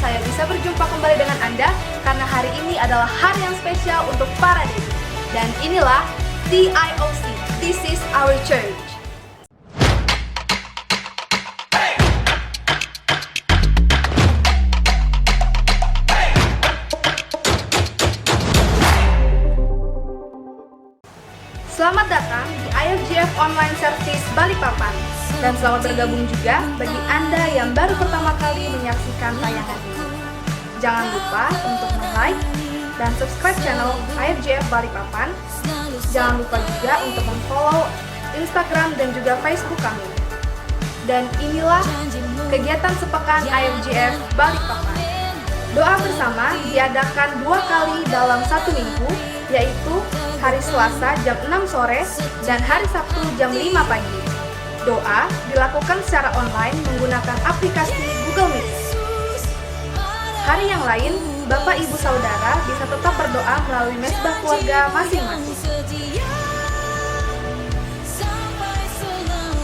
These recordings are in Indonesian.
saya bisa berjumpa kembali dengan Anda karena hari ini adalah hari yang spesial untuk para Dedi. Dan inilah TIOC, This is Our Church. Selamat datang di IFGF Online Service Balikpapan dan selamat bergabung juga bagi Anda yang baru pertama kali menyaksikan tayangan ini. Jangan lupa untuk like dan subscribe channel IFGF Balikpapan. Jangan lupa juga untuk follow Instagram dan juga Facebook kami. Dan inilah kegiatan sepekan IFGF Balikpapan. Doa bersama diadakan 2 kali dalam 1 minggu, yaitu hari Selasa jam 6 sore dan hari Sabtu jam 5 pagi. Doa dilakukan secara online menggunakan aplikasi Google Meet. Hari yang lain, Bapak Ibu Saudara bisa tetap berdoa melalui mesbah keluarga masing-masing.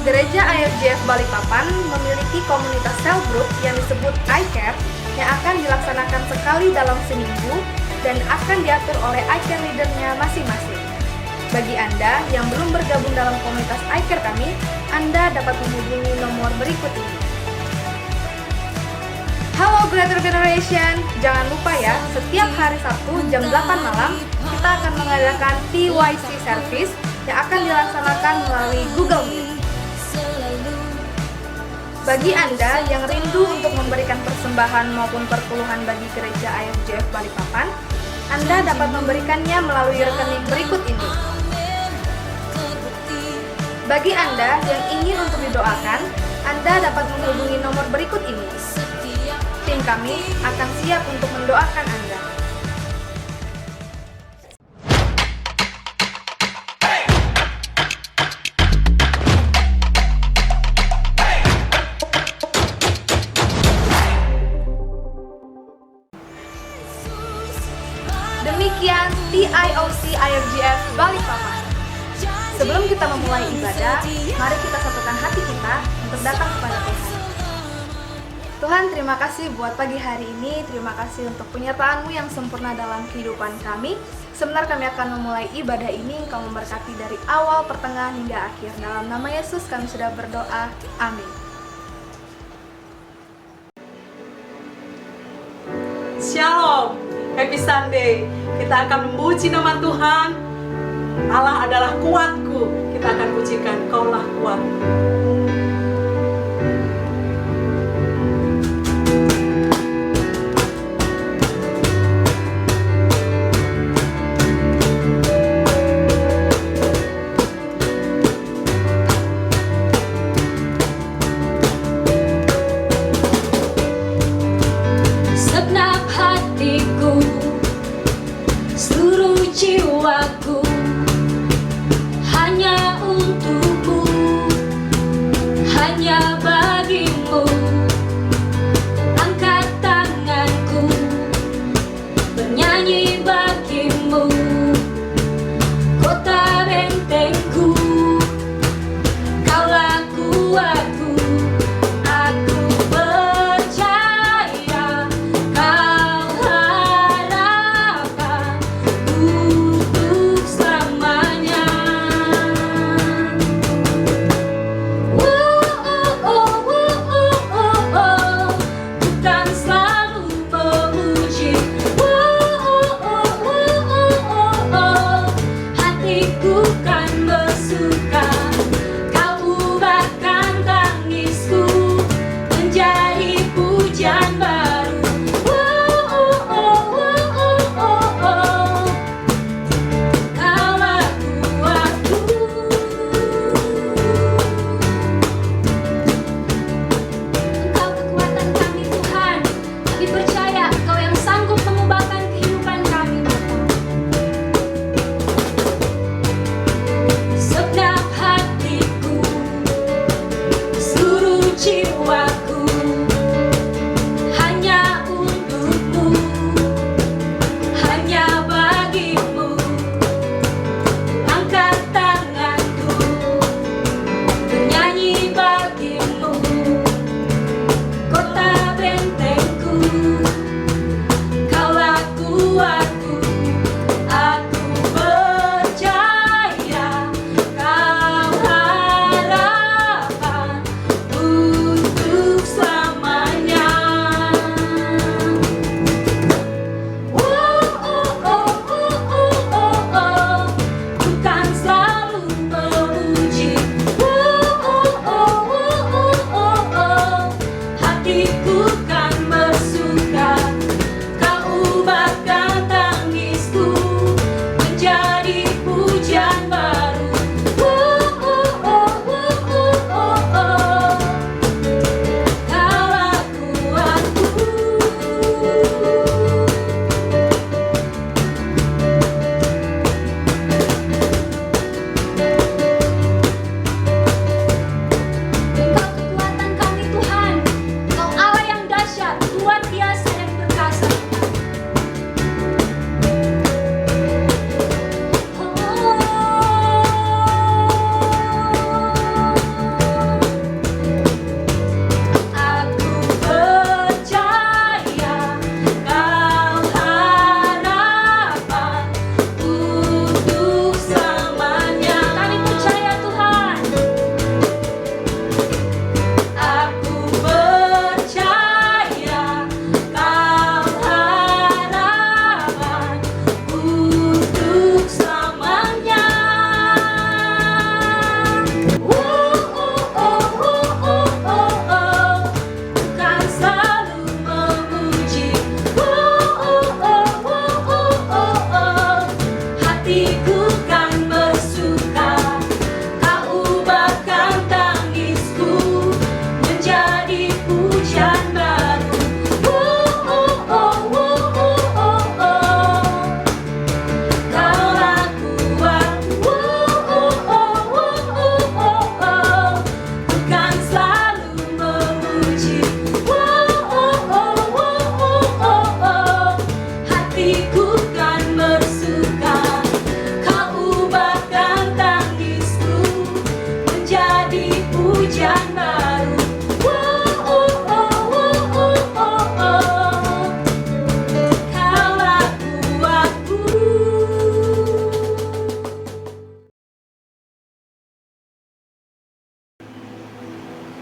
Gereja IFGF Balikpapan memiliki komunitas cell group yang disebut iCare yang akan dilaksanakan sekali dalam seminggu dan akan diatur oleh iCare leadernya masing-masing. Bagi Anda yang belum bergabung dalam komunitas iCare kami, Anda dapat menghubungi nomor berikut ini. Halo Greater Generation, jangan lupa ya, setiap hari Sabtu jam 8 malam kita akan mengadakan TYC Service yang akan dilaksanakan melalui Google Meet. Bagi Anda yang rindu untuk memberikan persembahan maupun perpuluhan bagi gereja IFGF Balikpapan, Anda dapat memberikannya melalui rekening berikut ini. Bagi Anda yang ingin untuk didoakan, Anda dapat menghubungi nomor berikut ini. Tim kami akan siap untuk mendoakan Anda. Demikian TIOC IFGF Balikpapan. Sebelum kita memulai ibadah, mari kita satukan hati kita untuk datang kepada Tuhan. Tuhan, terima kasih buat pagi hari ini. Terima kasih untuk penyertaan-Mu yang sempurna dalam kehidupan kami. Sebentar kami akan memulai ibadah ini, Engkau memberkati dari awal, pertengahan, hingga akhir. Dalam nama Yesus kami sudah berdoa. Amin. Shalom, Happy Sunday. Kita akan memuji nama Tuhan. Allah adalah kuatku. Kita akan pujikan, Kaulah kuat. Segenap hatiku, seluruh jiwaku, hanya untukmu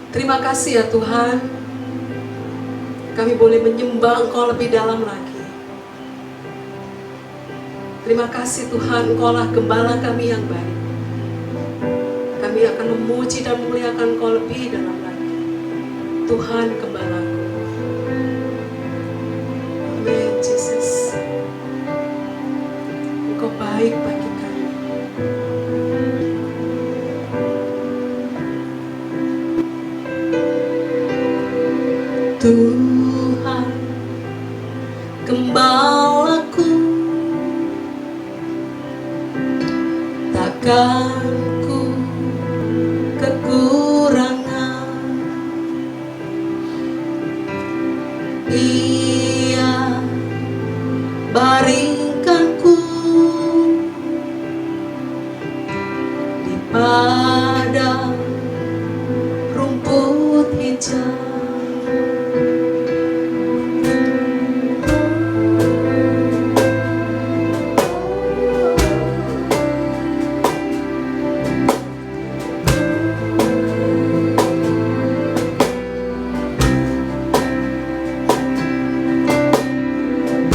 Terima kasih ya Tuhan, kami boleh menyembah Engkau lebih dalam lagi. Terima kasih Tuhan, Engkau-lah gembala kami yang baik. Kami akan memuji dan memuliakan Engkau lebih dalam lagi. Tuhan gembalaku. Amin, Jesus. Engkau baik bagi kami. Tuhan gembalaku, takkan ku kekurangan. Ia baringkanku di padang rumput hijau.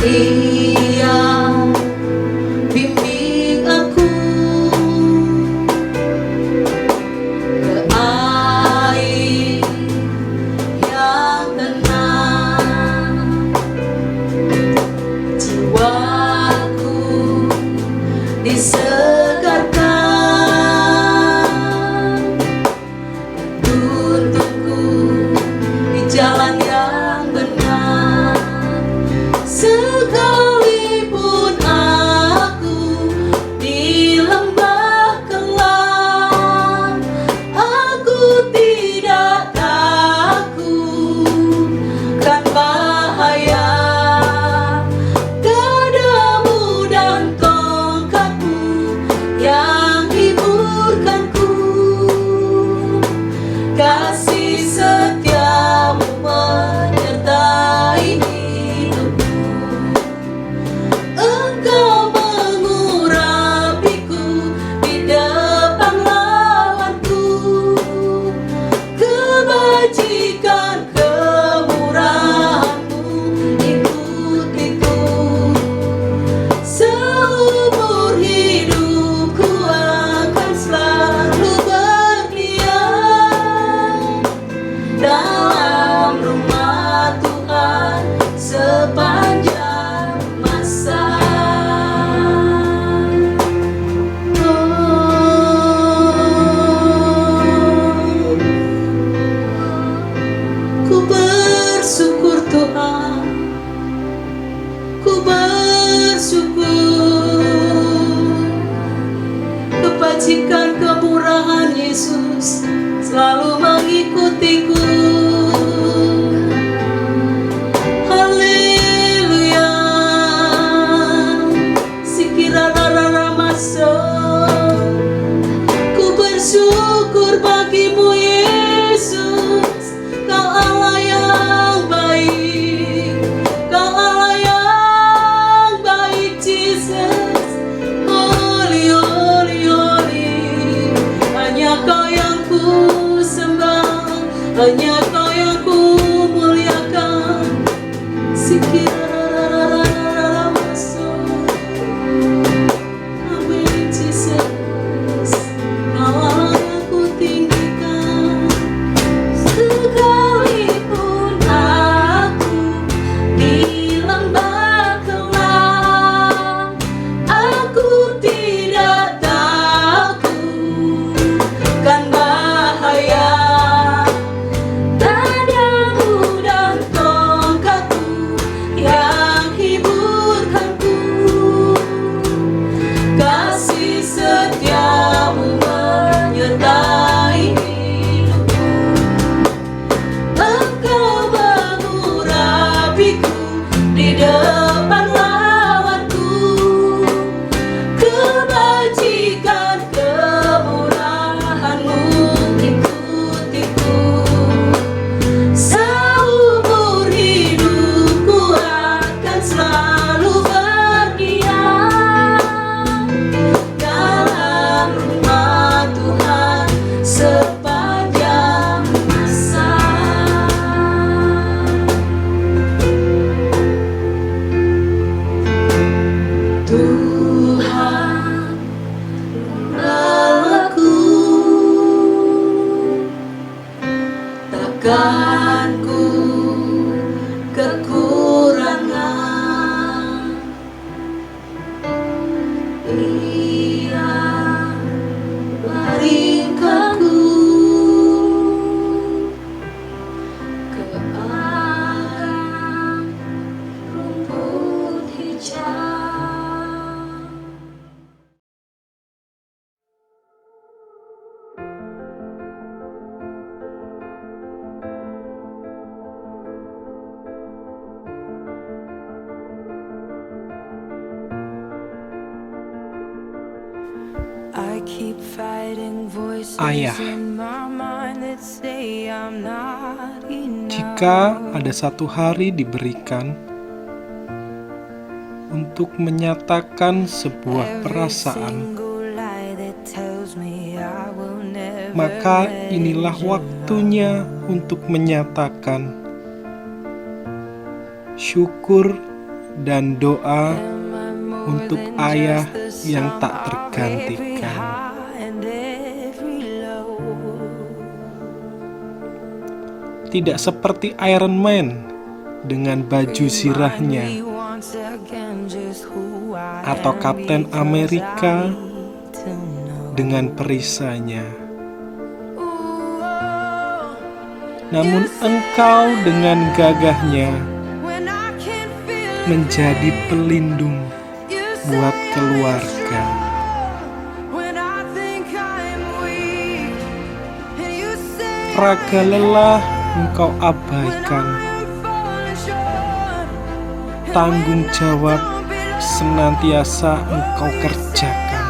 Ia bimbing aku ke air yang tenang. Jiwaku disegarkan, tuntunku di jalan yang benar. Sekalipun aku di lembah kelam, aku tidak takut kan bahaya. Gadamu dan tongkatmu yang hiburkanku, kasih setiamu menyertai hidupku. Engkau mengurapiku di depan lawanku, kebajikan kemurahan-Mu ikutiku. Seumur hidupku akan selalu berdiam dalam rumah Tuhan sepanjang masa. Ku bersyukur Tuhan, ku bersyukur. Kebajikan kemurahan Yesus selalu mengikutiku. Haleluya. Sikirarara masuk. Ku bersyukur bagimu Yesus, Kau Allah yang baik, Kau Allah yang baik Jesus. Holy, holy, holy. Hanya Kau yang ku sembah, hanya Kau yang ku muliakan. Sikirarara masuk. Amin Jesus. Kau Allah yang ku tinggikan. Sekalipun aku di lembah kelam, aku tidak takut kan bahaya. bukan ku kekurangan, Ia baringkanku ke alam rumput hijau. Ayah, jika ada satu hari diberikan untuk menyatakan sebuah perasaan, maka inilah waktunya untuk menyatakan syukur dan doa untuk ayah yang tak tergantikan. Tidak seperti Iron Man dengan baju zirahnya, atau Kapten Amerika dengan perisainya. Namun engkau dengan gagahnya menjadi pelindung buat keluarga. Raga lelah engkau abaikan, tanggung jawab senantiasa engkau kerjakan.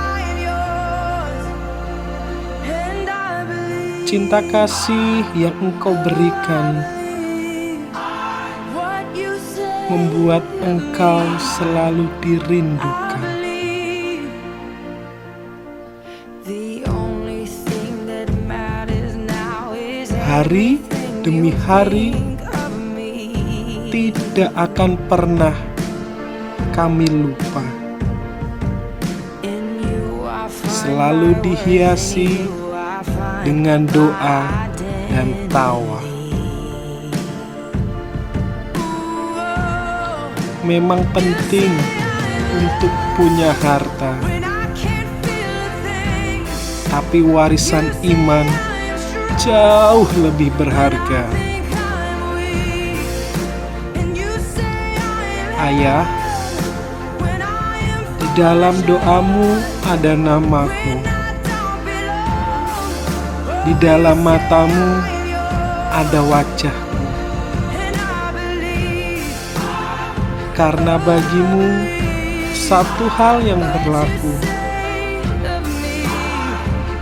Cinta kasih yang engkau berikan membuat engkau selalu dirindukan. Hari demi hari tidak akan pernah kami lupa. Selalu dihiasi dengan doa dan tawa. Memang penting untuk punya harta, tapi warisan iman jauh lebih berharga. Ayah, di dalam doamu ada namaku, di dalam matamu ada wajahku. Karena bagimu satu hal yang berlaku,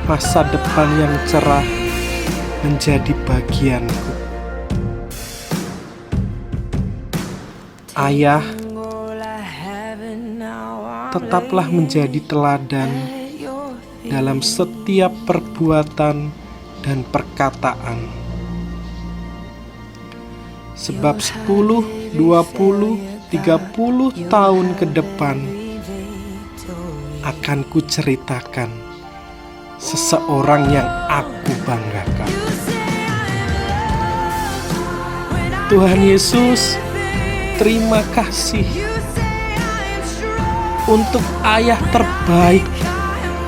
masa depan yang cerah menjadi bagianku. Ayah, tetaplah menjadi teladan dalam setiap perbuatan dan perkataan. Sebab 10, 20, 30 tahun ke depan akan kuceritakan seseorang yang aku banggakan. Tuhan Yesus, terima kasih untuk ayah terbaik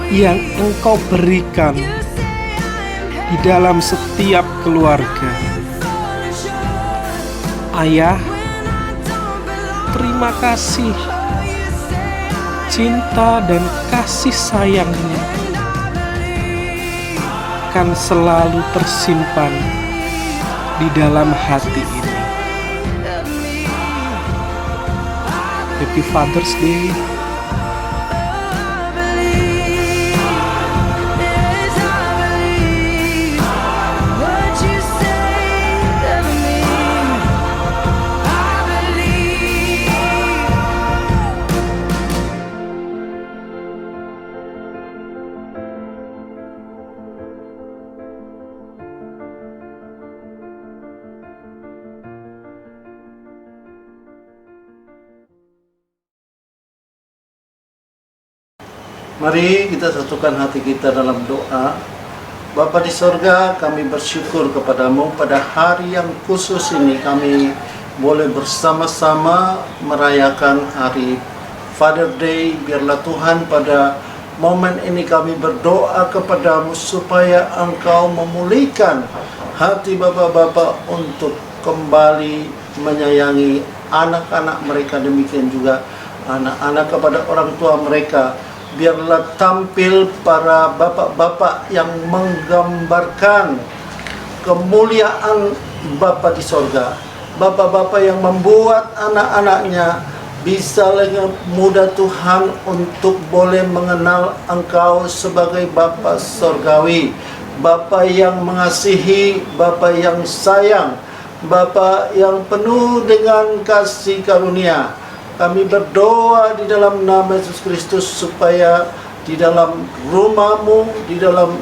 yang Engkau berikan di dalam setiap keluarga. Ayah, terima kasih cinta dan kasih sayang-Nya akan selalu tersimpan di dalam hati ini. Happy Father's Day. Mari kita satukan hati kita dalam doa Bapa di sorga, kami bersyukur kepadamu pada hari yang khusus ini kami boleh bersama-sama merayakan hari Father Day. Biarlah Tuhan pada momen ini kami berdoa kepadamu supaya Engkau memulihkan hati bapak-bapak untuk kembali menyayangi anak-anak mereka, demikian juga anak-anak kepada orang tua mereka. Biarlah tampil para bapak-bapak yang menggambarkan kemuliaan Bapa di sorga, bapak-bapak yang membuat anak-anaknya bisa dengan mudah Tuhan untuk boleh mengenal Engkau sebagai Bapa sorgawi, Bapa yang mengasihi, Bapa yang sayang, Bapa yang penuh dengan kasih karunia. Kami berdoa di dalam nama Yesus Kristus supaya di dalam rumah-Mu, di dalam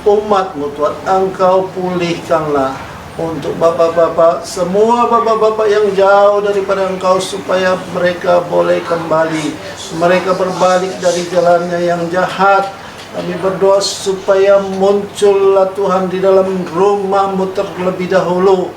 umat-Mu, Tuhan, Engkau pulihkanlah untuk bapak-bapak, semua bapak-bapak yang jauh daripada Engkau, supaya mereka boleh kembali, mereka berbalik dari jalannya yang jahat. Kami berdoa supaya muncullah Tuhan di dalam rumah-Mu terlebih dahulu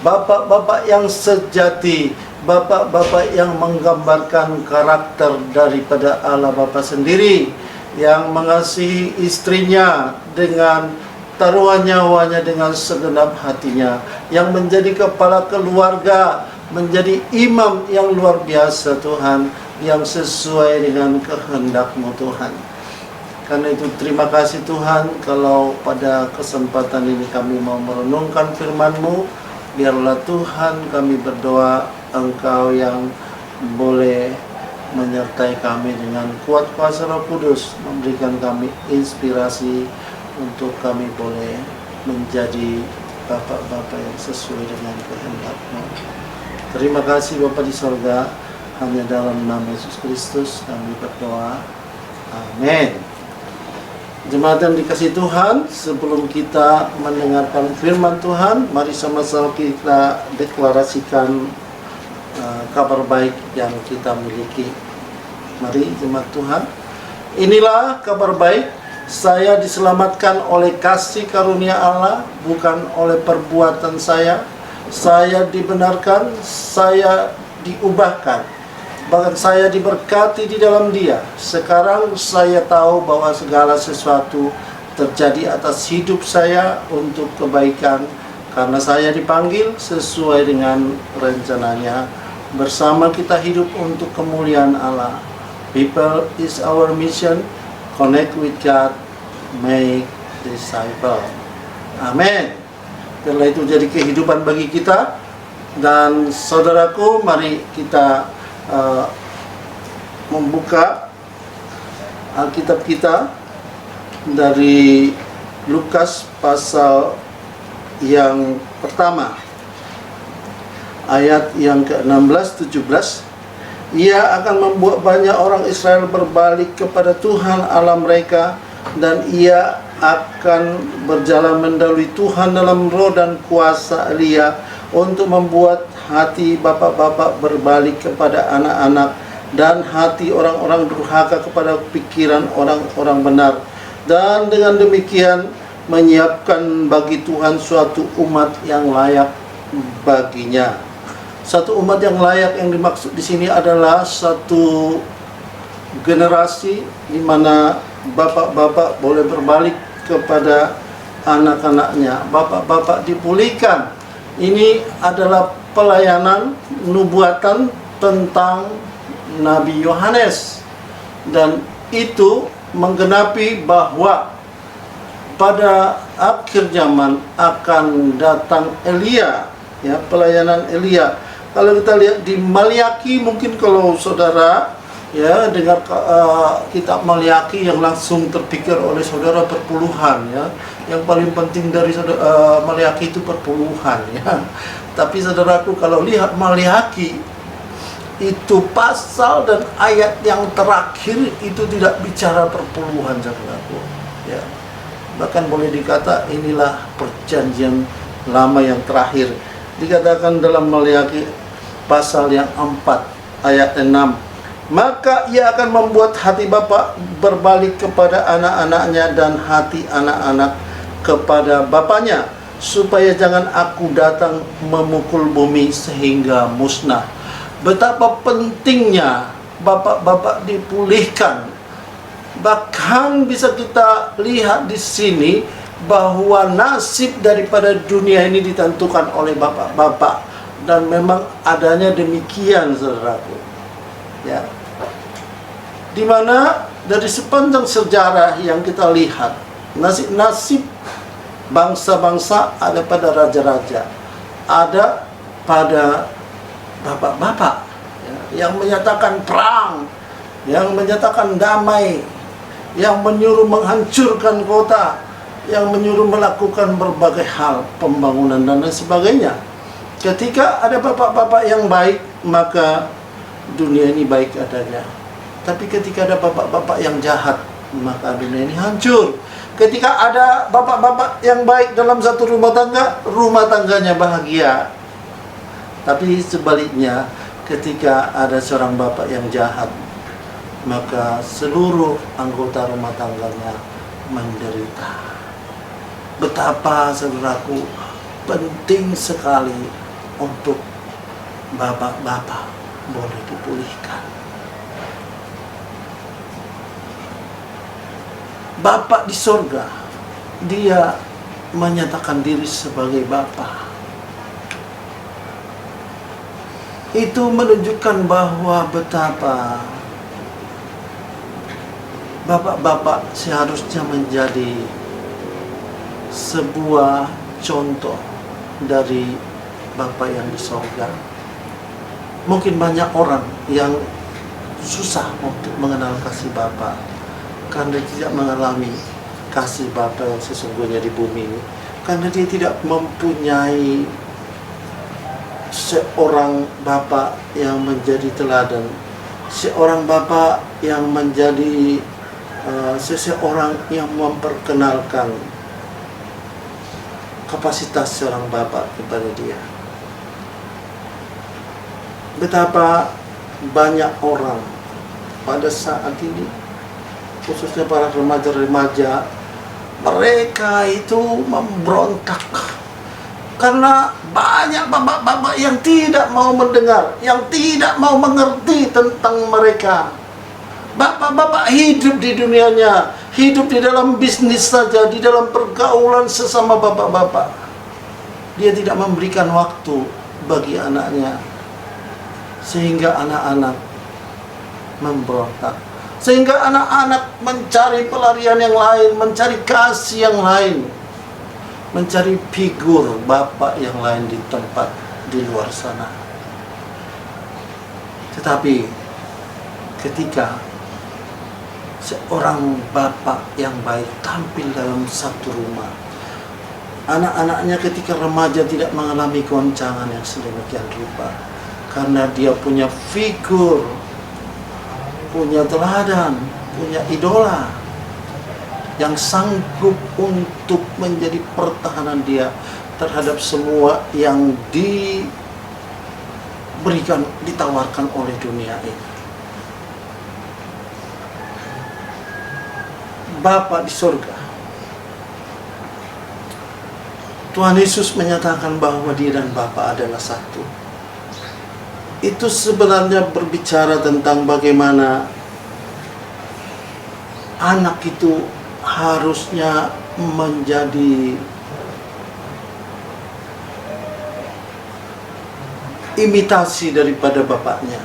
bapak-bapak yang sejati, bapak-bapak yang menggambarkan karakter daripada Allah Bapa sendiri, yang mengasihi istrinya dengan taruhan nyawanya dengan segenap hatinya, yang menjadi kepala keluarga, menjadi imam yang luar biasa Tuhan, yang sesuai dengan kehendak-Mu Tuhan. Karena itu terima kasih Tuhan, kalau pada kesempatan ini kami mau merenungkan firman-Mu. Biarlah Tuhan kami berdoa Engkau yang boleh menyertai kami dengan kuat kuasa Roh Kudus, memberikan kami inspirasi untuk kami boleh menjadi bapak-bapak yang sesuai dengan kehendak-Mu. Terima kasih Bapa di sorga, hanya dalam nama Yesus Kristus kami berdoa. Amin. Jemaat yang dikasihi Tuhan, sebelum kita mendengarkan firman Tuhan, mari sama-sama kita deklarasikan kabar baik yang kita miliki. Mari jemaat Tuhan, inilah kabar baik, saya diselamatkan oleh kasih karunia Allah, bukan oleh perbuatan saya dibenarkan, saya diubahkan, bahkan saya diberkati di dalam Dia. Sekarang saya tahu bahwa segala sesuatu terjadi atas hidup saya untuk kebaikan, karena saya dipanggil sesuai dengan rencananya. Bersama kita hidup untuk kemuliaan Allah. People is our mission. Connect with God, make disciple. Amin. Biarlah itu jadi kehidupan bagi kita. Dan saudaraku, mari kita membuka Alkitab kita dari Lukas pasal yang pertama, ayat yang ke-16-17. Ia akan membuat banyak orang Israel berbalik kepada Tuhan Allah mereka, dan ia akan berjalan mendahului Tuhan dalam roh dan kuasa Elia, untuk membuat hati bapak-bapak berbalik kepada anak-anak, dan hati orang-orang durhaka kepada pikiran orang-orang benar, dan dengan demikian menyiapkan bagi Tuhan suatu umat yang layak baginya. Satu umat yang layak yang dimaksud di sini adalah satu generasi di mana bapak-bapak boleh berbalik kepada anak-anaknya, bapak-bapak dipulihkan. Ini adalah pelayanan nubuatan tentang Nabi Yohanes, dan itu menggenapi bahwa pada akhir zaman akan datang Elia, ya, pelayanan Elia. Kalau kita lihat di Maliaki, mungkin kalau saudara ya dengar kitab Maliaki, yang langsung terpikir oleh saudara perpuluhan, ya. Yang paling penting dari Maliaki itu perpuluhan, ya. Tapi saudaraku, kalau lihat Maliaki, itu pasal dan ayat yang terakhir itu tidak bicara perpuluhan, saudaraku, ya. Bahkan boleh dikata inilah perjanjian lama yang terakhir. Dikatakan dalam Maliaki pasal yang 4 ayat 6, maka ia akan membuat hati bapak berbalik kepada anak-anaknya, dan hati anak-anak kepada bapaknya, supaya jangan aku datang memukul bumi sehingga musnah. Betapa pentingnya bapak-bapak dipulihkan. Bahkan bisa kita lihat di sini bahwa nasib daripada dunia ini ditentukan oleh bapak-bapak, dan memang adanya demikian, saudaraku. Ya, dimana dari sepanjang sejarah yang kita lihat, nasib bangsa-bangsa ada pada raja-raja, ada pada bapak-bapak yang menyatakan perang, yang menyatakan damai, yang menyuruh menghancurkan kota, yang menyuruh melakukan berbagai hal, pembangunan dan lain sebagainya. Ketika ada bapak-bapak yang baik, maka dunia ini baik adanya. Tapi ketika ada bapak-bapak yang jahat, maka dunia ini hancur. Ketika ada bapak-bapak yang baik dalam satu rumah tangganya bahagia. Tapi sebaliknya, ketika ada seorang bapak yang jahat, maka seluruh anggota rumah tangganya menderita. Betapa, saudaraku, penting sekali untuk bapak-bapak boleh dipulihkan. Bapak di sorga, dia menyatakan diri sebagai Bapa. Itu menunjukkan bahwa betapa bapak-bapak seharusnya menjadi sebuah contoh dari Bapa yang di sorga. Mungkin banyak orang yang susah untuk mengenal kasih Bapa karena tidak mengalami kasih Bapa yang sesungguhnya di bumi ini, karena dia tidak mempunyai seorang Bapa yang menjadi teladan, seorang Bapa yang menjadi seseorang yang memperkenalkan kapasitas seorang Bapa kepada dia. Betapa banyak orang pada saat ini, khususnya para remaja-remaja, mereka itu memberontak karena banyak bapak-bapak yang tidak mau mendengar, yang tidak mau mengerti tentang mereka. Bapak-bapak hidup di dunianya, hidup di dalam bisnis saja, di dalam pergaulan sesama bapak-bapak. Dia tidak memberikan waktu bagi anaknya, sehingga anak-anak memberontak, sehingga anak-anak mencari pelarian yang lain, mencari kasih yang lain, mencari figur bapak yang lain di tempat di luar sana. Tetapi ketika seorang bapak yang baik tampil dalam satu rumah, anak-anaknya ketika remaja tidak mengalami goncangan yang sedemikian rupa, karena dia punya figur, punya teladan, punya idola yang sanggup untuk menjadi pertahanan dia terhadap semua yang diberikan, ditawarkan oleh dunia ini. Bapa di surga, Tuhan Yesus menyatakan bahwa dia dan Bapa adalah satu. Itu sebenarnya berbicara tentang bagaimana anak itu harusnya menjadi imitasi daripada bapaknya.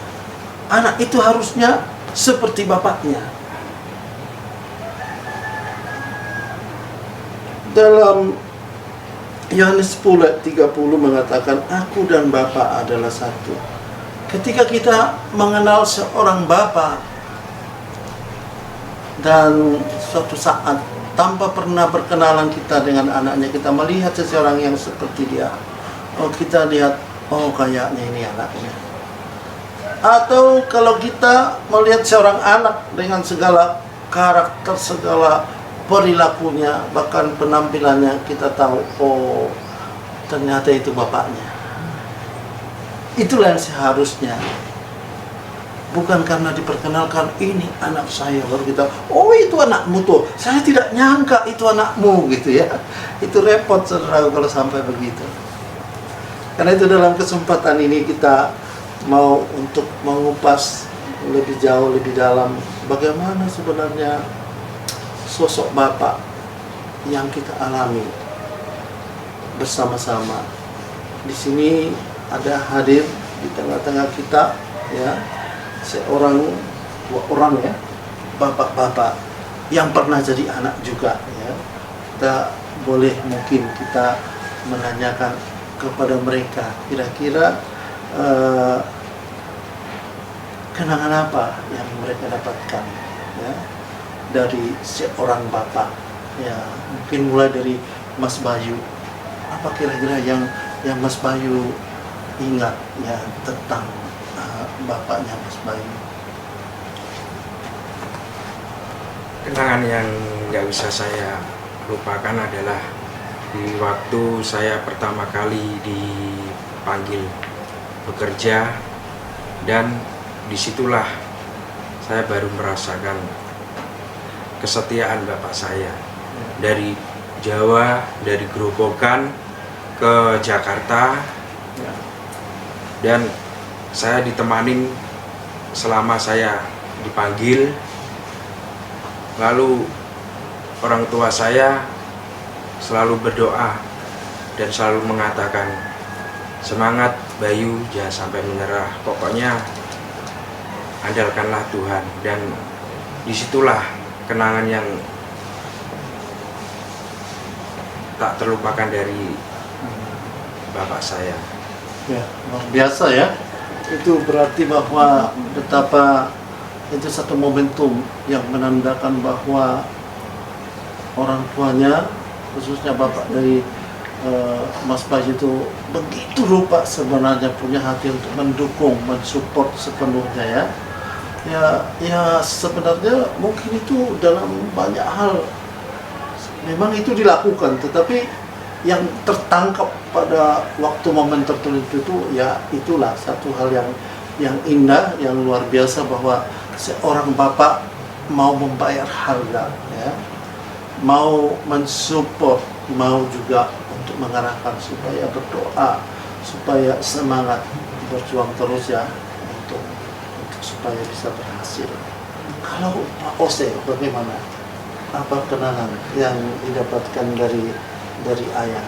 Anak itu harusnya seperti bapaknya. Dalam Yohanes 10:30 mengatakan, aku dan Bapa adalah satu. Ketika kita mengenal seorang bapa dan suatu saat tanpa pernah berkenalan kita dengan anaknya, kita melihat seseorang yang seperti dia, oh kita lihat, oh kayaknya ini anaknya. Atau kalau kita melihat seorang anak dengan segala karakter, segala perilakunya, bahkan penampilannya, kita tahu, oh ternyata itu bapaknya. Itulah yang seharusnya bukan karena diperkenalkan ini anak saya, baru kita, oh itu anakmu tuh, saya tidak nyangka itu anakmu gitu ya. Itu repot saudara kalau sampai begitu. Karena itu dalam kesempatan ini kita mau untuk mengupas lebih jauh, lebih dalam bagaimana sebenarnya sosok Bapak yang kita alami bersama-sama. Di sini ada hadir di tengah-tengah kita ya dua orang ya, bapak-bapak yang pernah jadi anak juga ya. Kita boleh mungkin kita menanyakan kepada mereka kira-kira kenangan apa yang mereka dapatkan ya dari seorang bapak ya. Mungkin mulai dari Mas Bayu, apa kira-kira yang Mas Bayu ingat ya tentang bapaknya Mas Bayu? Kenangan yang nggak bisa saya lupakan adalah di waktu saya pertama kali dipanggil bekerja, dan disitulah saya baru merasakan kesetiaan bapak saya. Dari Jawa, dari Grobogan ke Jakarta, dan saya ditemanin selama saya dipanggil. Lalu orang tua saya selalu berdoa dan selalu mengatakan, semangat Bayu, jangan sampai menyerah, pokoknya andalkanlah Tuhan. Dan disitulah kenangan yang tak terlupakan dari bapak saya. Ya, luar biasa ya. Itu berarti bahwa betapa itu satu momentum yang menandakan bahwa orang tuanya, khususnya bapak dari Mas Bayu itu begitu rupa sebenarnya punya hati untuk mendukung, mensupport sepenuhnya ya. Ya sebenarnya mungkin itu dalam banyak hal memang itu dilakukan, tetapi yang tertangkap pada waktu momen tertentu itu ya itulah satu hal yang indah, yang luar biasa, bahwa seorang bapak mau membayar harga ya, mau mensupport, mau juga untuk mengarahkan supaya berdoa, supaya semangat berjuang terus ya untuk supaya bisa berhasil. Kalau Pak Ose bagaimana? Apa kenangan yang didapatkan dari ayah?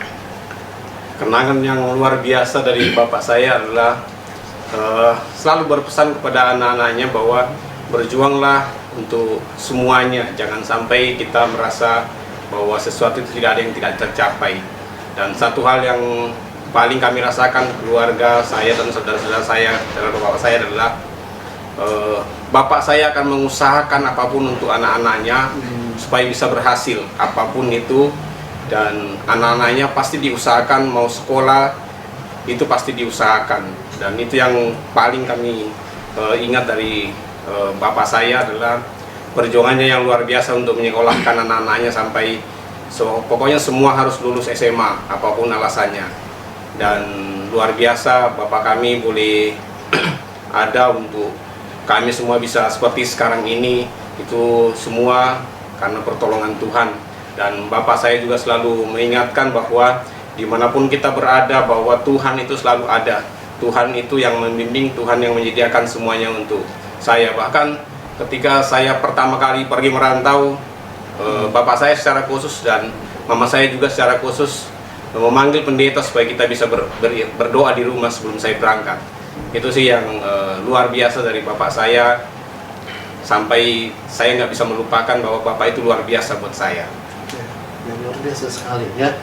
Kenangan yang luar biasa dari bapak saya adalah selalu berpesan kepada anak-anaknya bahwa berjuanglah untuk semuanya, jangan sampai kita merasa bahwa sesuatu itu tidak ada yang tidak tercapai. Dan satu hal yang paling kami rasakan keluarga saya dan saudara-saudara saya dalam bapak saya adalah bapak saya akan mengusahakan apapun untuk anak-anaknya supaya bisa berhasil apapun itu, dan anak-anaknya pasti diusahakan, mau sekolah itu pasti diusahakan. Dan itu yang paling kami ingat dari bapak saya adalah perjuangannya yang luar biasa untuk menyekolahkan anak-anaknya sampai pokoknya semua harus lulus SMA apapun alasannya. Dan luar biasa bapak kami boleh ada untuk kami semua bisa seperti sekarang ini, itu semua karena pertolongan Tuhan. Dan bapak saya juga selalu mengingatkan bahwa dimanapun kita berada, bahwa Tuhan itu selalu ada. Tuhan itu yang membimbing, Tuhan yang menyediakan semuanya untuk saya. Bahkan ketika saya pertama kali pergi merantau, bapak saya secara khusus dan mama saya juga secara khusus memanggil pendeta supaya kita bisa berdoa di rumah sebelum saya berangkat. Itu sih yang luar biasa dari bapak saya, sampai saya nggak bisa melupakan bahwa bapak itu luar biasa buat saya. Yang luar biasa sekali ya.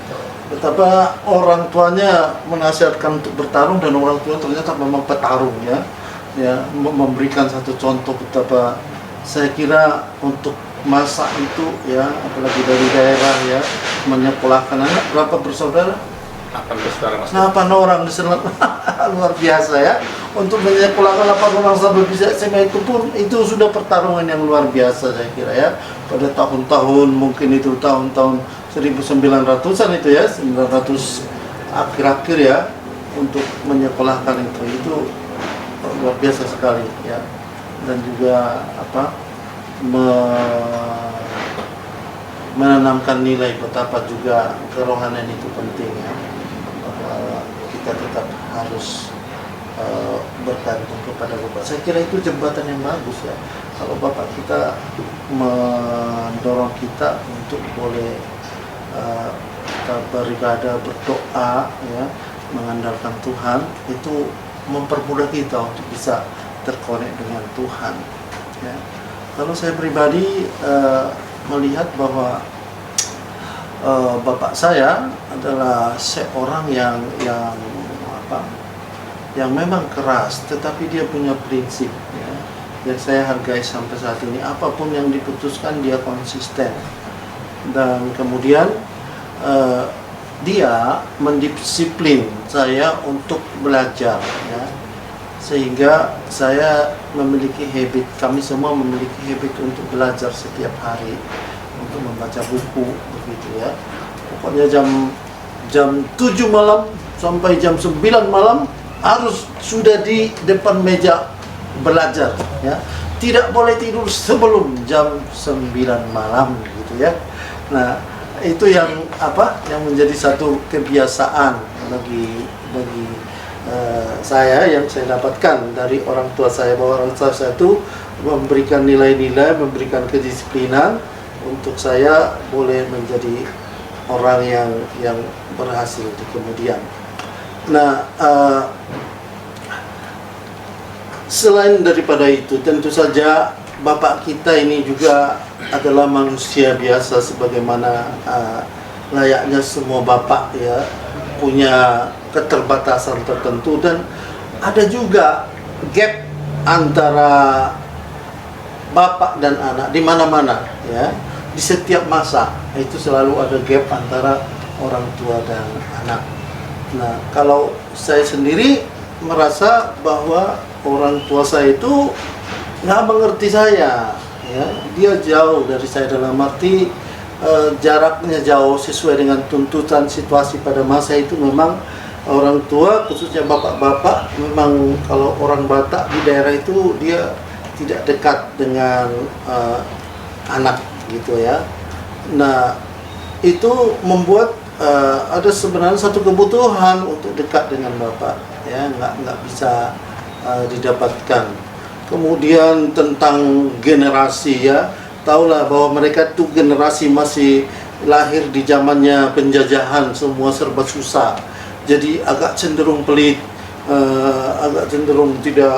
Betapa orang tuanya menasihatkan untuk bertarung, dan orang tua ternyata memang petarung ya. Ya, memberikan satu contoh betapa saya kira untuk masa itu ya, apalagi dari daerah ya, menyekolahkan anak berapa bersaudara? 8 bersaudara Mas. 8 orang di sana. Luar biasa ya. Untuk menyekolahkan 8 orang sampai bisa SMA itu pun itu sudah pertarungan yang luar biasa saya kira ya. Pada tahun-tahun mungkin itu tahun-tahun 1900-an itu ya, 900 akhir-akhir ya, untuk menyekolahkan itu luar biasa sekali ya. dan juga menanamkan nilai betapa juga kerohanian itu penting ya, bahwa kita tetap harus bergantung kepada Bapak. Saya kira itu jembatan yang bagus ya, kalau Bapak kita mendorong kita untuk boleh kita beribadah, berdoa ya, mengandalkan Tuhan, itu mempermudah kita untuk bisa terkonek dengan Tuhan ya. Kalau saya pribadi melihat bahwa bapak saya adalah seorang yang memang keras, tetapi dia punya prinsip ya, yang saya hargai sampai saat ini. Apapun yang diputuskan dia konsisten, dan kemudian dia mendisiplin saya untuk belajar ya, sehingga saya memiliki habit, kami semua memiliki habit untuk belajar setiap hari, untuk membaca buku begitu ya. Pokoknya jam 7 malam sampai jam 9 malam harus sudah di depan meja belajar ya. Tidak boleh tidur sebelum jam 9 malam gitu ya. Nah, itu yang menjadi satu kebiasaan bagi saya, yang saya dapatkan dari orang tua saya, bahwa orang tua saya itu memberikan nilai-nilai, memberikan kedisiplinan untuk saya boleh menjadi orang yang berhasil di kemudian. Nah, selain daripada itu, tentu saja Bapak kita ini juga adalah manusia biasa sebagaimana layaknya semua bapak ya, punya keterbatasan tertentu, dan ada juga gap antara bapak dan anak di mana-mana ya. Di setiap masa itu selalu ada gap antara orang tua dan anak. Nah, kalau saya sendiri merasa bahwa orang tua saya itu nggak mengerti saya ya, dia jauh dari saya dalam arti jaraknya jauh sesuai dengan tuntutan situasi pada masa itu. Memang orang tua, khususnya bapak-bapak, memang kalau orang Batak di daerah itu dia tidak dekat dengan anak gitu ya. Nah, itu membuat ada sebenarnya satu kebutuhan untuk dekat dengan bapak ya, nggak bisa didapatkan. Kemudian tentang generasi ya, tahulah bahwa mereka itu generasi masih lahir di zamannya penjajahan, semua serba susah, jadi agak cenderung pelit, agak cenderung tidak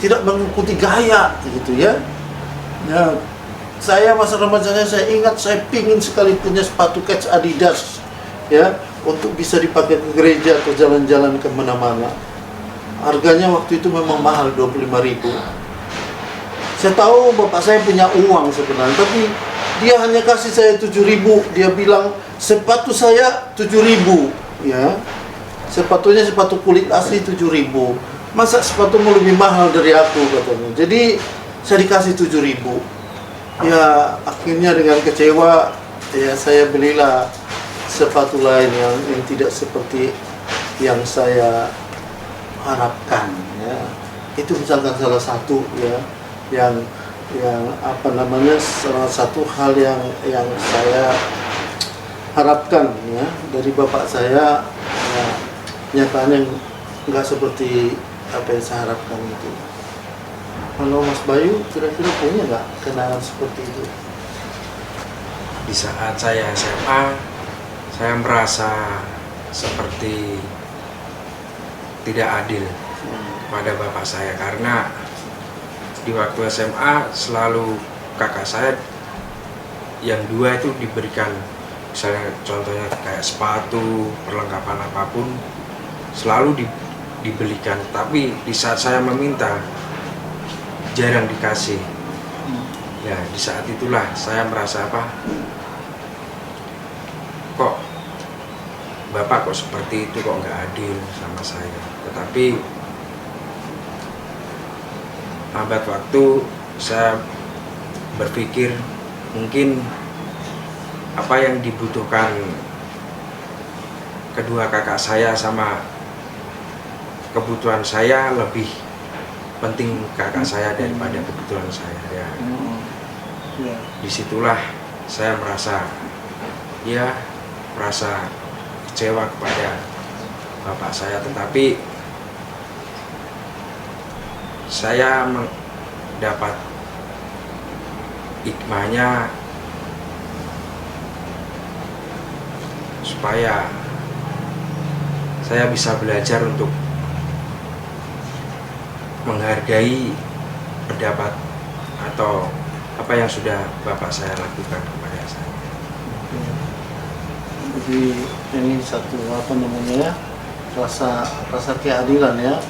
tidak mengikuti gaya gitu ya. Ya, saya masa remajanya saya ingat saya pingin sekali punya sepatu kets Adidas ya, untuk bisa dipakai ke gereja atau jalan-jalan kemana-mana. Harganya waktu itu memang mahal, 25.000. Saya tahu bapak saya punya uang sebenarnya, tapi dia hanya kasih saya 7.000. Dia bilang sepatu saya 7.000 ya. Sepatunya sepatu kulit asli 7.000. Masa sepatumu lebih mahal dari aku, katanya. Jadi saya dikasih 7.000. Ya, akhirnya dengan kecewa ya saya belilah sepatu lain yang tidak seperti yang saya harapkan ya. Itu misalkan salah satu ya, yang salah satu hal yang saya harapkan ya dari bapak saya ya, nyatanya nggak seperti apa yang saya harapkan itu. Kalau Mas Bayu kira-kira punya nggak kenangan seperti itu? Di saat saya SMA, saya merasa seperti tidak adil pada bapak saya, karena di waktu SMA selalu kakak saya yang dua itu diberikan, misalnya contohnya kayak sepatu, perlengkapan apapun selalu dibelikan, tapi di saat saya meminta jarang dikasih. Ya, di saat itulah saya merasa kok bapak kok seperti itu, kok nggak adil sama saya. Tetapi lambat waktu saya berpikir mungkin apa yang dibutuhkan kedua kakak saya sama kebutuhan saya lebih penting kakak saya daripada kebutuhan saya ya. Ya. Disitulah saya merasa kecewa kepada bapak saya, tetapi saya mendapat hikmahnya supaya saya bisa belajar untuk menghargai pendapat atau apa yang sudah bapak saya lakukan kepada saya. Jadi ini satu rasa keadilan ya.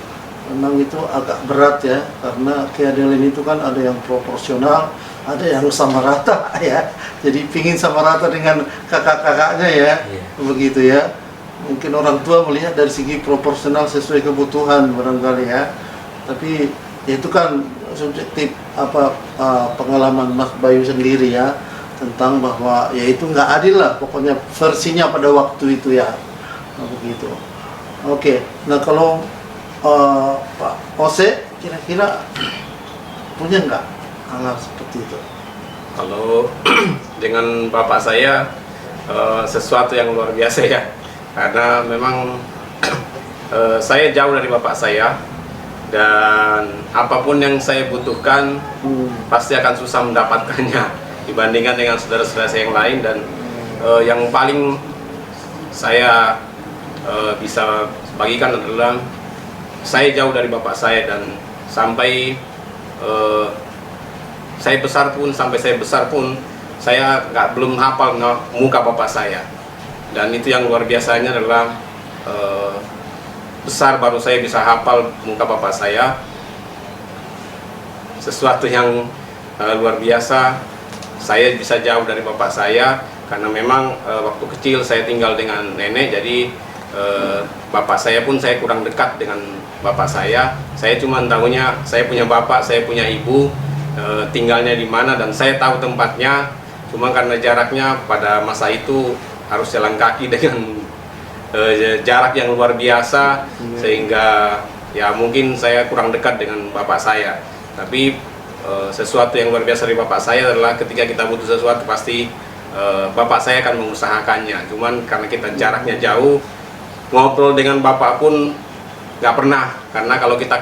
Memang itu agak berat ya, karena keadilan itu kan ada yang proporsional, ada yang sama rata ya. Jadi pingin sama rata dengan kakak-kakaknya ya, begitu ya. Mungkin orang tua melihat dari segi proporsional sesuai kebutuhan barangkali ya. Tapi ya itu kan subjektif pengalaman Mas Bayu sendiri ya, tentang bahwa ya itu nggak adil lah pokoknya versinya pada waktu itu ya. Begitu. Oke, nah kalau Pak Ose kira-kira punya nggak hal seperti itu? Kalau dengan bapak saya sesuatu yang luar biasa ya, karena memang saya jauh dari bapak saya, dan apapun yang saya butuhkan pasti akan susah mendapatkannya dibandingkan dengan saudara-saudara saya yang lain. Dan yang paling saya bisa bagikan adalah saya jauh dari bapak saya, dan sampai saya besar pun saya belum hafal muka bapak saya. Dan itu yang luar biasanya adalah besar baru saya bisa hafal muka bapak saya. Sesuatu yang luar biasa. Saya bisa jauh dari bapak saya karena memang waktu kecil saya tinggal dengan nenek, jadi bapak saya pun saya kurang dekat dengan bapak saya. Saya cuma tahunya saya punya bapak, saya punya ibu, tinggalnya di mana, dan saya tahu tempatnya. Cuma karena jaraknya pada masa itu harus jalan kaki dengan jarak yang luar biasa, sehingga ya mungkin saya kurang dekat dengan bapak saya. Tapi sesuatu yang luar biasa dari bapak saya adalah ketika kita butuh sesuatu pasti bapak saya akan mengusahakannya. Cuman karena kita jaraknya jauh, ngobrol dengan bapak pun nggak pernah, karena kalau kita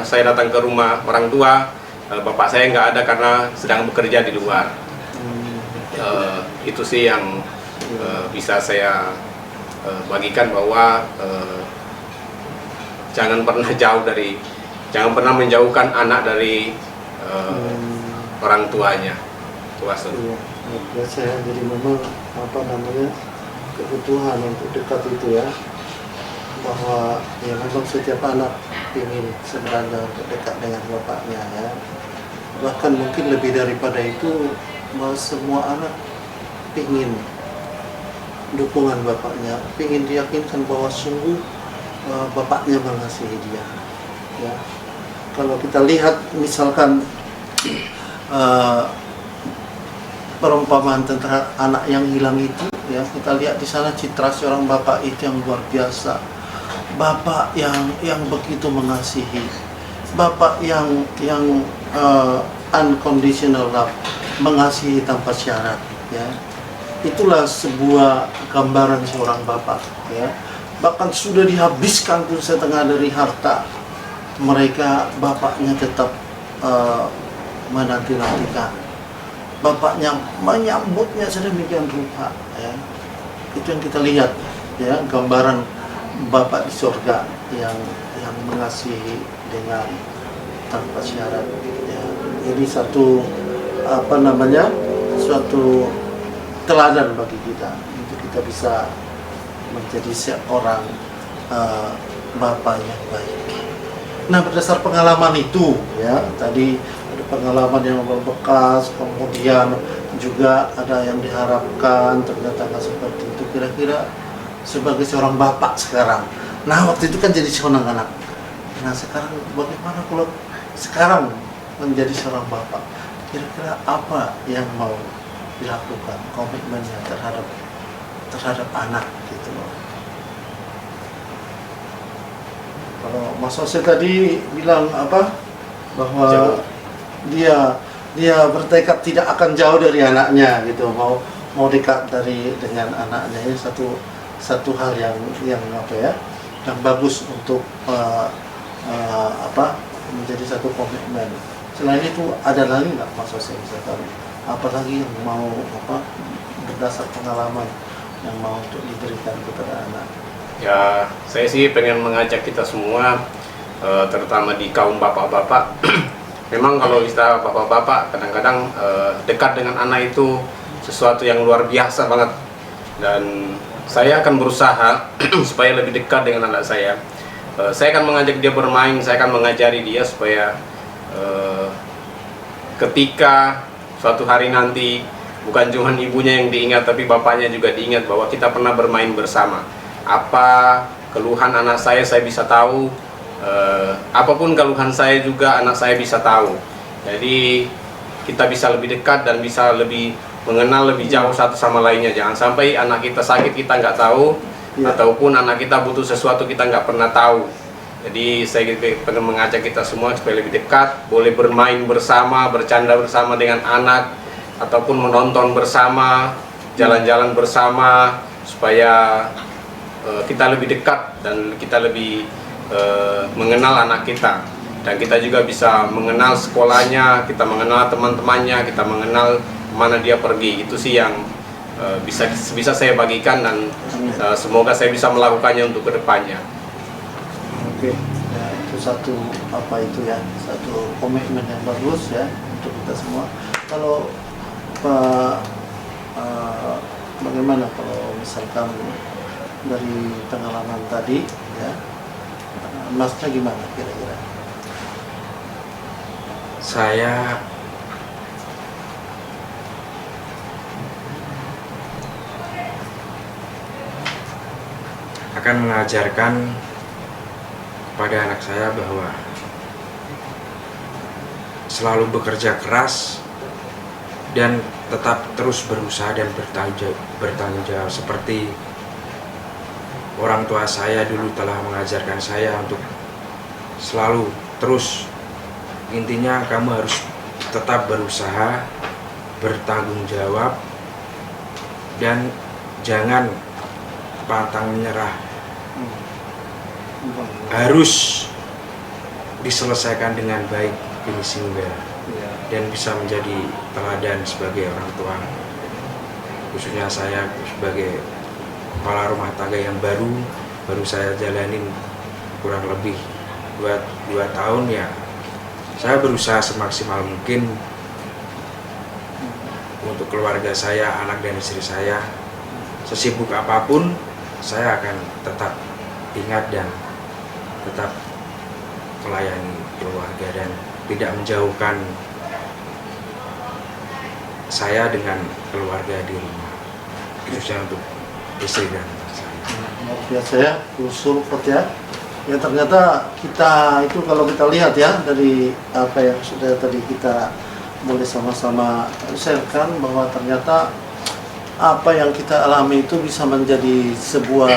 saya datang ke rumah orang tua, bapak saya nggak ada karena sedang bekerja di luar. Itu sih yang bisa saya bagikan, bahwa jangan pernah menjauhkan anak dari orang tuanya. Iya, biasa ya. Jadi memang kebutuhan untuk dekat itu ya, bahwa ya memang setiap anak ingin sebenarnya untuk dekat dengan bapaknya ya. Bahkan mungkin lebih daripada itu, bahwa semua anak ingin dukungan bapaknya, ingin diyakinkan bahwa sungguh bapaknya mengasihi dia ya. Kalau kita lihat misalkan perumpamaan tentang anak yang hilang itu ya, kita lihat di sana citra seorang bapak itu yang luar biasa. Bapak yang begitu mengasihi, bapak yang unconditional love, mengasihi tanpa syarat ya. Itulah sebuah gambaran seorang bapak ya. Bahkan sudah dihabiskan pun setengah dari harta mereka, bapaknya tetap menanti-nantikan. Bapaknya menyambutnya sedemikian rupa ya. Itu yang kita lihat ya, gambaran bapak di surga yang mengasihi dengan tanpa syarat ya. Ini satu suatu teladan bagi kita untuk kita bisa menjadi seorang bapak yang baik. Nah, berdasar pengalaman itu ya, tadi ada pengalaman yang membekas, kemudian juga ada yang diharapkan, ternyata nggak seperti itu. Kira-kira sebagai seorang bapak sekarang, nah waktu itu kan jadi seorang anak. Nah sekarang bagaimana kalau sekarang menjadi seorang bapak? Kira-kira apa yang mau dilakukan, komitmennya terhadap anak gitu loh. Kalau Mas Ose tadi bilang bahwa Jauh. dia bertekad tidak akan jauh dari anaknya gitu, mau dekat dengan anaknya. Ini satu hal yang apa ya, yang bagus untuk menjadi satu komitmen. Selain itu ada lagi nggak Mas Hose, misalkan apalagi yang mau berdasar pengalaman yang mau untuk diberikan kepada anak? Ya, saya sih pengen mengajak kita semua, terutama di kaum bapak-bapak. Memang kalau kita bapak-bapak kadang-kadang dekat dengan anak itu sesuatu yang luar biasa banget. Dan saya akan berusaha supaya lebih dekat dengan anak saya. Saya akan mengajak dia bermain, saya akan mengajari dia supaya ketika suatu hari nanti bukan cuma ibunya yang diingat, tapi bapaknya juga diingat bahwa kita pernah bermain bersama. Apa keluhan anak saya bisa tahu, apapun keluhan saya juga anak saya bisa tahu. Jadi kita bisa lebih dekat dan bisa lebih mengenal lebih jauh satu sama lainnya. Jangan sampai anak kita sakit kita nggak tahu, ataupun anak kita butuh sesuatu kita nggak pernah tahu. Jadi saya pengen mengajak kita semua supaya lebih dekat, boleh bermain bersama, bercanda bersama dengan anak, ataupun menonton bersama, jalan-jalan bersama, supaya kita lebih dekat dan kita lebih mengenal anak kita. Dan kita juga bisa mengenal sekolahnya, kita mengenal teman-temannya, kita mengenal mana dia pergi. Itu sih yang bisa saya bagikan, dan semoga saya bisa melakukannya untuk kedepannya. Oke, ya, itu satu komitmen yang bagus ya untuk kita semua. Kalau bagaimana kalau misalkan dari pengalaman tadi ya, Masnya gimana kira-kira? Saya akan mengajarkan kepada anak saya bahwa selalu bekerja keras dan tetap terus berusaha dan bertanggung jawab seperti orang tua saya dulu telah mengajarkan saya untuk selalu terus. Intinya kamu harus tetap berusaha, bertanggung jawab, dan jangan pantang menyerah. Harus diselesaikan dengan baik finishing well dan bisa menjadi teladan sebagai orang tua, khususnya saya sebagai kepala rumah tangga yang baru saya jalanin kurang lebih 2 tahun ya. Saya berusaha semaksimal mungkin untuk keluarga saya, anak dan istri saya. Sesibuk apapun saya akan tetap ingat dan tetap melayani keluarga dan tidak menjauhkan saya dengan keluarga di rumah, khususnya untuk istri dan anak saya. Luar biasa ya, usul ya. Ya ternyata kita itu kalau kita lihat ya dari apa yang sudah tadi kita boleh sama-sama sharekan, bahwa ternyata apa yang kita alami itu bisa menjadi sebuah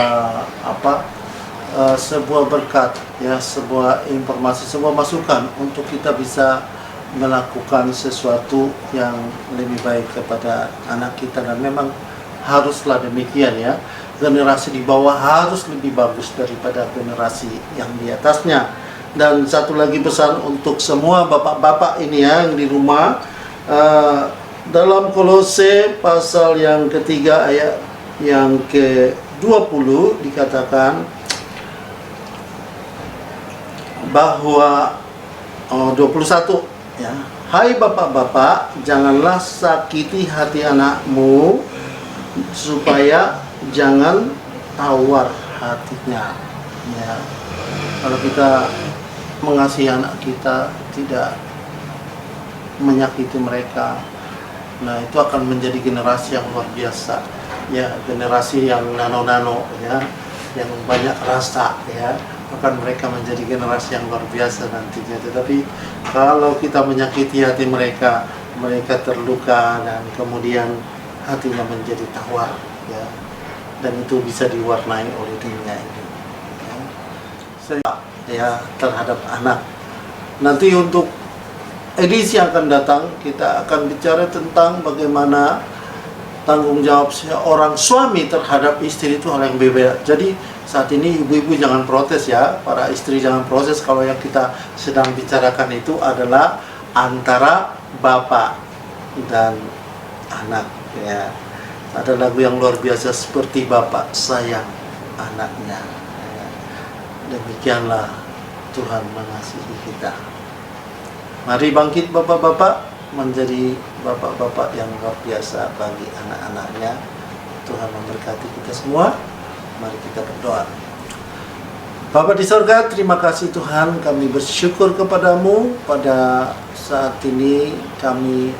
berkat ya, sebuah informasi, sebuah masukan untuk kita bisa melakukan sesuatu yang lebih baik kepada anak kita. Dan memang haruslah demikian ya, generasi di bawah harus lebih bagus daripada generasi yang di atasnya. Dan satu lagi pesan untuk semua bapak-bapak ini ya yang di rumah, dalam Kolose pasal yang ketiga ayat yang ke-20 dikatakan bahwa 21 ya, hai bapak-bapak, janganlah sakiti hati anakmu supaya jangan tawar hatinya ya. Kalau kita mengasihi anak kita, tidak menyakiti mereka, nah itu akan menjadi generasi yang luar biasa ya, generasi yang nano-nano ya, yang banyak rasa ya, akan mereka menjadi generasi yang luar biasa nantinya. Tetapi kalau kita menyakiti hati mereka, mereka terluka dan kemudian hatinya menjadi tawar ya, dan itu bisa diwarnai oleh dunia ini ya. Saya ya terhadap anak. Nanti untuk edisi yang akan datang kita akan bicara tentang bagaimana tanggung jawab seorang suami terhadap istri itu hal yang berbeda. Jadi saat ini ibu-ibu jangan protes ya, para istri jangan protes kalau yang kita sedang bicarakan itu adalah antara bapak dan anak ya. Ada lagu yang luar biasa, seperti bapak sayang anaknya ya. Demikianlah Tuhan mengasihi kita. Mari bangkit bapak-bapak, menjadi bapak-bapak yang luar biasa bagi anak-anaknya. Tuhan memberkati kita semua. Mari kita berdoa. Bapa di sorga, terima kasih Tuhan, kami bersyukur kepadamu pada saat ini kami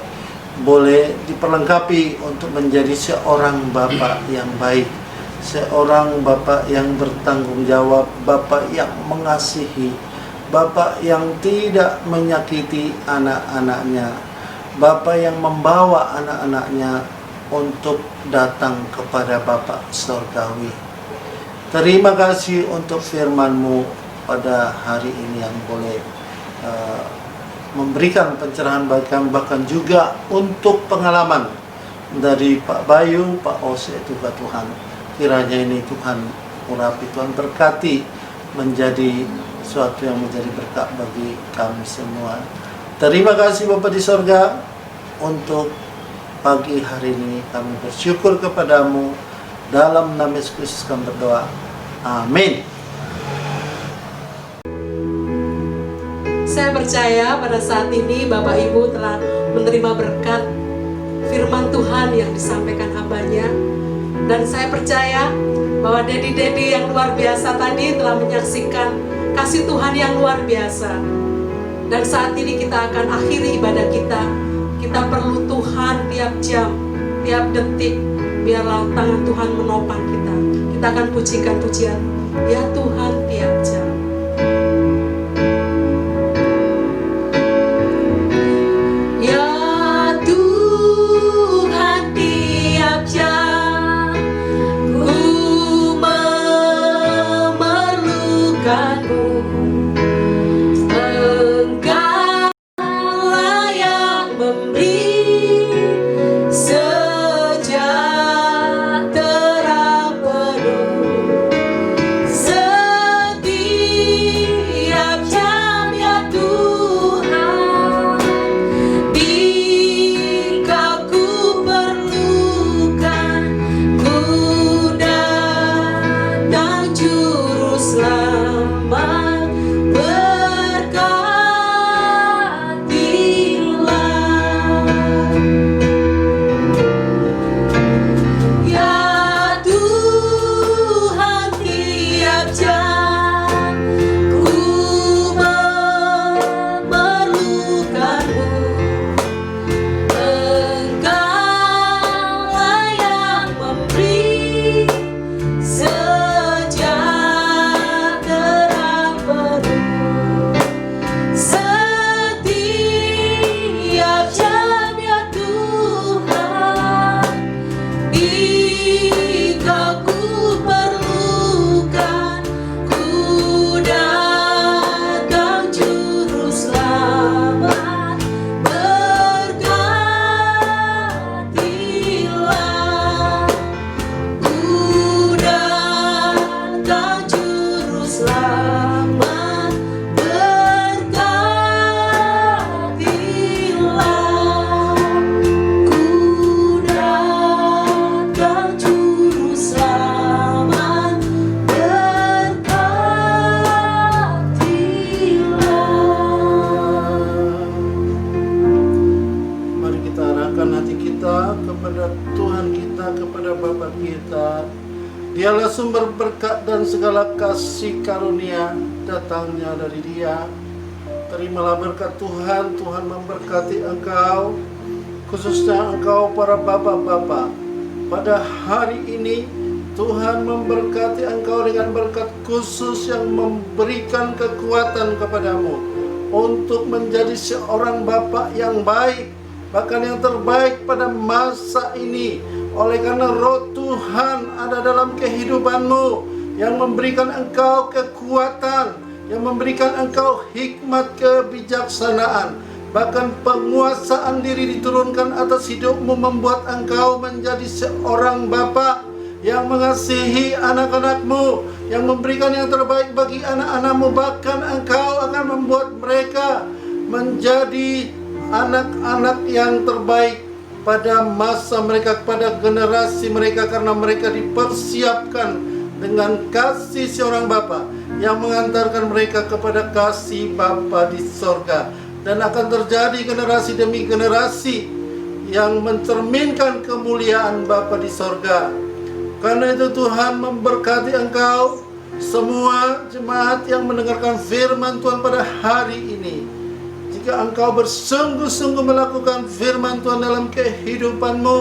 boleh diperlengkapi untuk menjadi seorang bapak yang baik, seorang bapak yang bertanggung jawab, bapak yang mengasihi, bapak yang tidak menyakiti anak-anaknya, bapak yang membawa anak-anaknya untuk datang kepada Bapa Surgawi. Terima kasih untuk firman-Mu pada hari ini yang boleh memberikan pencerahan bagi kami, bahkan juga untuk pengalaman dari Pak Bayu, Pak Ose juga Tuhan. Kiranya ini Tuhan urapi, Tuhan berkati menjadi suatu yang menjadi berkat bagi kami semua. Terima kasih Bapa di sorga, untuk pagi hari ini kami bersyukur kepadamu. Dalam nama Yesus Kristus kami berdoa. Amin. Saya percaya pada saat ini Bapak Ibu telah menerima berkat firman Tuhan yang disampaikan hambanya. Dan saya percaya bahwa dedi-dedi yang luar biasa tadi telah menyaksikan kasih Tuhan yang luar biasa. Dan saat ini kita akan akhiri ibadah kita. Kita perlu Tuhan tiap jam, tiap detik. Biarlah tangan Tuhan menopang kita. Kita akan pujikan pujian, ya Tuhan tiap jam. Dialah sumber berkat dan segala kasih karunia datangnya dari Dia. Terimalah berkat Tuhan. Tuhan memberkati engkau, khususnya engkau para bapak-bapak. Pada hari ini Tuhan memberkati engkau dengan berkat khusus yang memberikan kekuatan kepadamu untuk menjadi seorang bapak yang baik, bahkan yang terbaik pada masa ini. Oleh karena roh Tuhan ada dalam kehidupanmu, yang memberikan engkau kekuatan, yang memberikan engkau hikmat kebijaksanaan, Bahkan penguasaan diri diturunkan atas hidupmu, membuat engkau menjadi seorang bapa yang mengasihi anak-anakmu, yang memberikan yang terbaik bagi anak-anakmu. Bahkan engkau akan membuat mereka menjadi anak-anak yang terbaik pada masa mereka, pada generasi mereka, karena mereka dipersiapkan dengan kasih seorang bapa yang mengantarkan mereka kepada kasih Bapa di sorga. Dan akan terjadi generasi demi generasi yang mencerminkan kemuliaan Bapa di sorga. Karena itu Tuhan memberkati engkau semua jemaat yang mendengarkan firman Tuhan pada hari ini. Jika engkau bersungguh-sungguh melakukan firman Tuhan dalam kehidupanmu,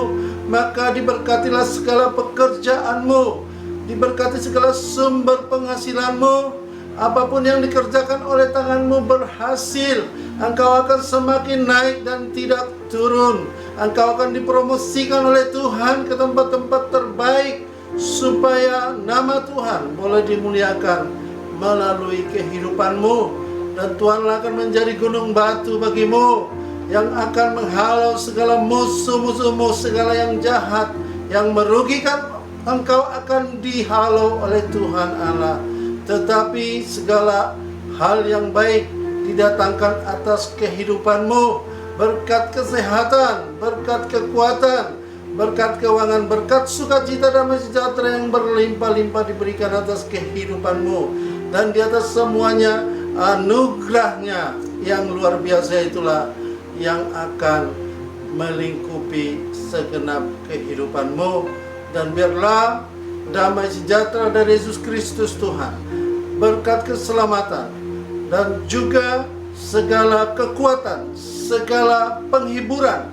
maka diberkatilah segala pekerjaanmu, diberkati segala sumber penghasilanmu. Apapun yang dikerjakan oleh tanganmu berhasil. Engkau akan semakin naik dan tidak turun. Engkau akan dipromosikan oleh Tuhan ke tempat-tempat terbaik, supaya nama Tuhan boleh dimuliakan melalui kehidupanmu. Dan Tuhan akan menjadi gunung batu bagimu, yang akan menghalau segala musuh-musuhmu, segala yang jahat, yang merugikan engkau akan dihalau oleh Tuhan Allah. Tetapi segala hal yang baik didatangkan atas kehidupanmu, berkat kesehatan, berkat kekuatan, berkat keuangan, berkat sukacita damai sejahtera yang berlimpah-limpah diberikan atas kehidupanmu. Dan di atas semuanya, anugerahnya yang luar biasa itulah yang akan melingkupi segenap kehidupanmu. Dan biarlah damai sejahtera dari Yesus Kristus Tuhan, berkat keselamatan, dan juga segala kekuatan, segala penghiburan,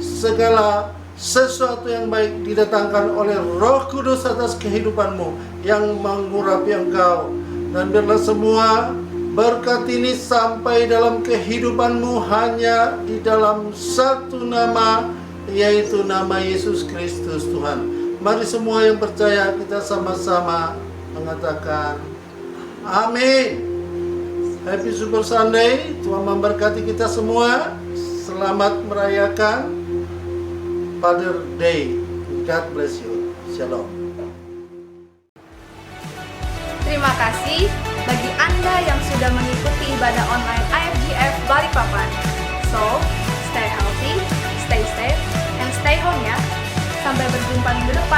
segala sesuatu yang baik didatangkan oleh Roh Kudus atas kehidupanmu yang mengurapi engkau. Dan biarlah semua berkat ini sampai dalam kehidupanmu hanya di dalam satu nama, yaitu nama Yesus Kristus Tuhan. Mari semua yang percaya kita sama-sama mengatakan amin. Happy Super Sunday. Tuhan memberkati kita semua. Selamat merayakan Father Day. God bless you. Shalom. Terima kasih bagi Anda yang sudah mengikuti ibadah online IFGF Balikpapan. So, stay healthy, stay safe, and stay home ya. Sampai berjumpa minggu depan.